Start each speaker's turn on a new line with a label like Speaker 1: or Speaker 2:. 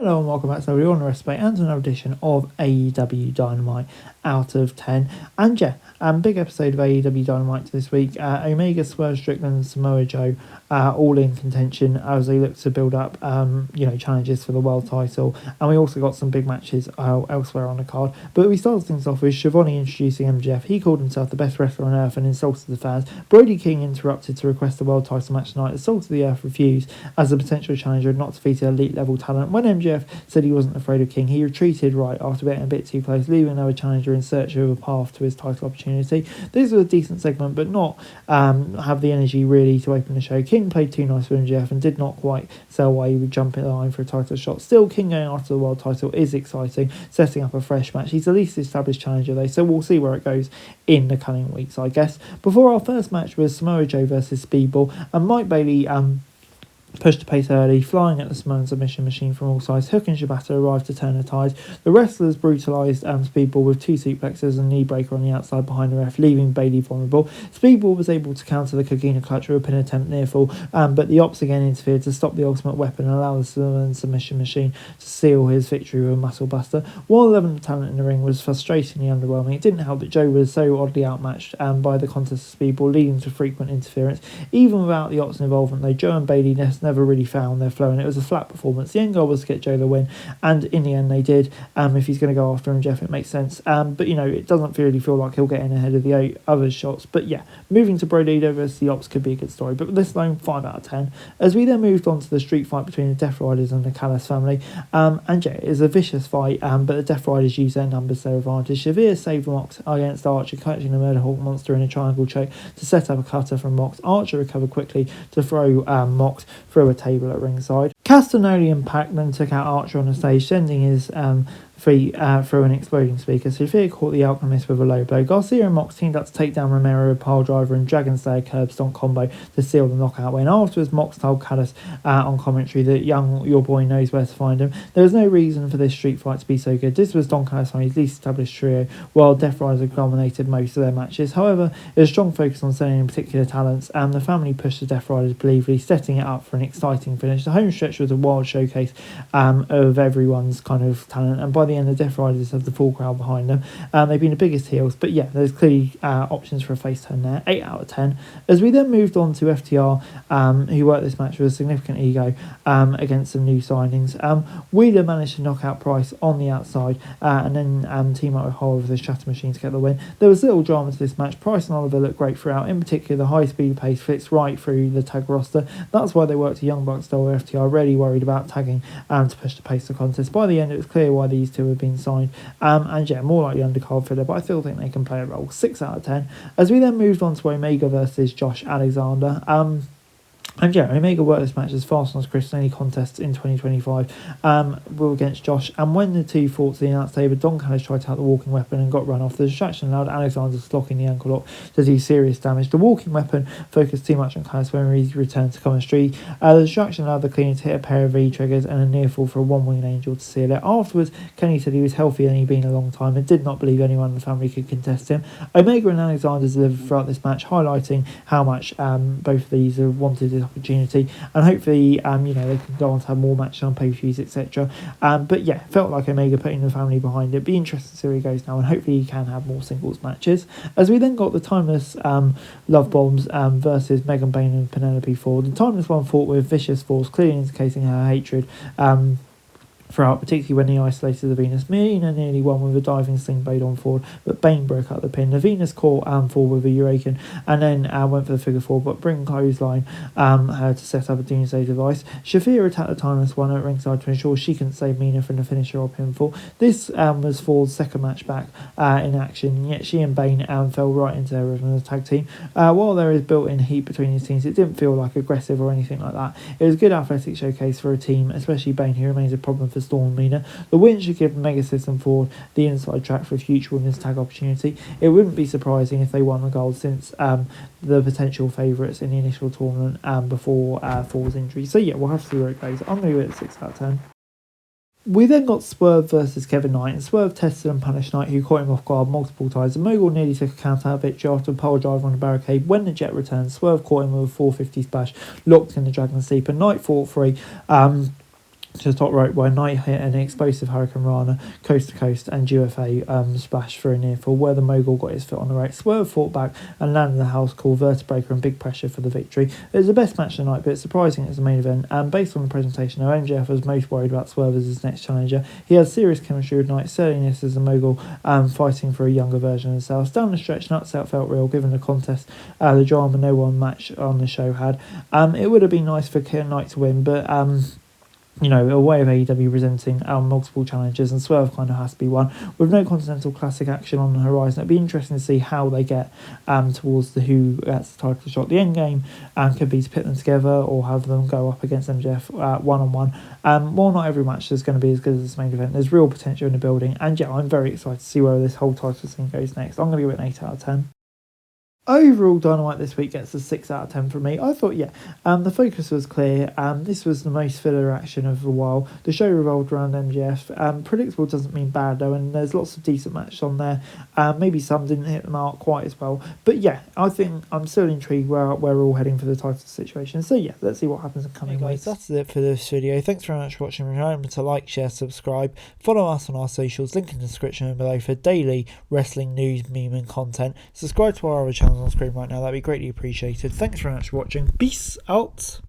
Speaker 1: Hello and welcome back to the Honor Respect and to another edition of AEW Dynamite Out of 10. And yeah, big episode of AEW Dynamite this week. Omega, Swerve Strickland and Samoa Joe all in contention as they look to build up challenges for the world title. And we also got some big matches elsewhere on the card. But we started things off with Schiavone introducing MJF. He called himself the best wrestler on earth and insulted the fans. Brody King interrupted to request the world title match tonight. The Salt of the Earth refused as a potential challenger had not defeated elite level talent. When MJF said he wasn't afraid of King, he retreated right after getting a bit too close, leaving another challenger in search of a path to his title opportunity. This was a decent segment, but not have the energy really to open the show. King played too nice for MJF and did not quite sell why he would jump in the line for a title shot. Still, King going after the world title is exciting, setting up a fresh match. He's the least established challenger though, so we'll see where it goes in the coming weeks, I guess. Before our first match was Samoa Joe versus Speedball, and Mike Bailey pushed the pace early, flying at the Samoan submission machine from all sides. Hook and Shibata arrived to turn the tide. The wrestlers brutalised Speedball with two suplexes and knee breaker on the outside behind the ref, leaving Bailey vulnerable. Speedball was able to counter the Kagina clutch with a pin attempt near fall, but the Ops again interfered to stop the ultimate weapon and allow the Samoan submission machine to seal his victory with a muscle buster. While 11 talent in the ring was frustratingly underwhelming, it didn't help that Joe was so oddly outmatched by the contest of Speedball, leading to frequent interference. Even without the Ops involvement though, Joe and Bailey never really found their flow, and it was a flat performance. The end goal was to get Joe the win, and in the end they did. If he's going to go after him, Jeff, it makes sense. But it doesn't really feel like he'll get in ahead of the other shots. But yeah, moving to Brody versus the Ops could be a good story. But this alone, 5 out of 10. As we then moved on to the street fight between the Death Riders and the Callis family, and yeah, it is a vicious fight. But the Death Riders use their numbers to their advantage. Shavir saved Mox against Archer, catching the Murder Hawk monster in a triangle choke to set up a cutter from Mox. Archer recovered quickly to throw Mox through a table at ringside. Castagnoli and Pac then took out Archer on the stage, sending his feet through an exploding speaker. Shavir caught the Alchemist with a low blow. Garcia and Mox teamed up to take down Romero with pile driver and Dragon Slayer curb stomp combo to seal the knockout win. Afterwards, Mox told Callis on commentary that your boy knows where to find him. There was no reason for this street fight to be so good. This was Don Callis' least established trio, while Death Riders have dominated most of their matches. However, there was a strong focus on selling in particular talents, and the family pushed the Death Riders believably, setting it up for an exciting finish. The home stretch was a wild showcase of everyone's kind of talent, and by the end, the Death Riders have the full crowd behind them. They've been the biggest heels, but yeah, there's clearly options for a face turn there. 8 out of 10. As we then moved on to FTR, who worked this match with a significant ego against some new signings. Wheeler managed to knock out Price on the outside and then team up with Hole with the Shatter Machine to get the win. There was little drama to this match. Price and Oliver looked great throughout. In particular, the high speed pace fits right through the tag roster. That's why they worked a Young Bucks style with FTR, really worried about tagging to push the pace of the contest. By the end, it was clear why these two had been signed. And yeah, more like the undercard filler, but I still think they can play a role. 6 out of 10. As we then moved on to Omega versus Josh Alexander. And yeah, Omega worked this match as fast as Chris in any contests in 2025 were against Josh. And when the two fought to the announce table, Don Callis tried to out the walking weapon and got run off. The distraction allowed Alexander locking the ankle lock to do serious damage. The walking weapon focused too much on Callis when he returned to commentary. The distraction allowed the cleaner to hit a pair of V-triggers and a near fall for a one-winged angel to seal it. Afterwards, Kenny said he was healthier than he'd been a long time and did not believe anyone in the family could contest him. Omega and Alexander delivered throughout this match, highlighting how much both of these have wanted this opportunity, and hopefully they can go on to have more matches on pay-per-views, etc. But yeah, felt like Omega putting the family behind it. Be interested to see where he goes now, and hopefully he can have more singles matches. As we then got the Timeless Love Bombs versus Megan Bayne and Penelope Ford. The Timeless one fought with vicious force, clearly indicating her hatred throughout, particularly when he isolated the Venus. Mina nearly won with a diving sling blade on Ford, but Bane broke out the pin. The Venus caught Ford with a Hurricane and then went for the figure four, but bring clothesline her to set up a doomsday device. Shafir attacked the Timeless one at ringside to ensure she couldn't save Mina from the finisher or pinfall. This was Ford's second match back in action, yet she and Bane fell right into their rhythm as a tag team. While there is built-in heat between these teams, it didn't feel like aggressive or anything like that. It was a good athletic showcase for a team, especially Bane, who remains a problem for Storm and Mina. The win should give Mega System Ford the inside track for a future women's tag opportunity. It wouldn't be surprising if they won the gold, since the potential favourites in the initial tournament before Ford's injury. So yeah, we'll have to see where it goes. I'm going to give it a 6 out of 10. We then got Swerve versus Kevin Knight, and Swerve tested and punished Knight, who caught him off guard multiple times. The Mogul nearly took a count-out victory after a pole driver on the barricade. When the Jet returned, Swerve caught him with a 450 splash, locked in the Dragon Sleeper. Knight fought free, to the top rope where Knight hit an explosive Hurricane Rana coast to coast and UFA splash for a near fall where the Mogul got his foot on the ropes. Swerve fought back and landed the house call, vertebreaker and big pressure for the victory. It was the best match of the night, but it's surprising it's the main event. And based on the presentation, MJF was most worried about Swerve as his next challenger. He has serious chemistry with Knight, selling this as a Mogul fighting for a younger version of himself. Down the stretch, Nuts Out felt real given the contest, the drama no one match on the show had. It would have been nice for Knight to win, but a way of AEW presenting multiple challenges, and Swerve kind of has to be one. With no Continental Classic action on the horizon, it'd be interesting to see how they get towards the who gets the title shot. The end game could be to pit them together or have them go up against MJF one-on-one. While not every match is going to be as good as this main event, there's real potential in the building, and I'm very excited to see where this whole title scene goes next. I'm going to give it an 8 out of 10. Overall, Dynamite this week gets a 6 out of 10 from me. I thought, the focus was clear. This was the most filler action of a while. The show revolved around MJF. Predictable doesn't mean bad, though, and there's lots of decent matches on there. Maybe some didn't hit the mark quite as well. But I think I'm still intrigued where we're all heading for the title situation. So, let's see what happens in coming weeks. That's it for this video. Thanks very much for watching. Remember to like, share, subscribe. Follow us on our socials. Link in the description below for daily wrestling news, meme, and content. Subscribe to our other channels on screen right now, that'd be greatly appreciated. Thanks very much for watching. Peace out.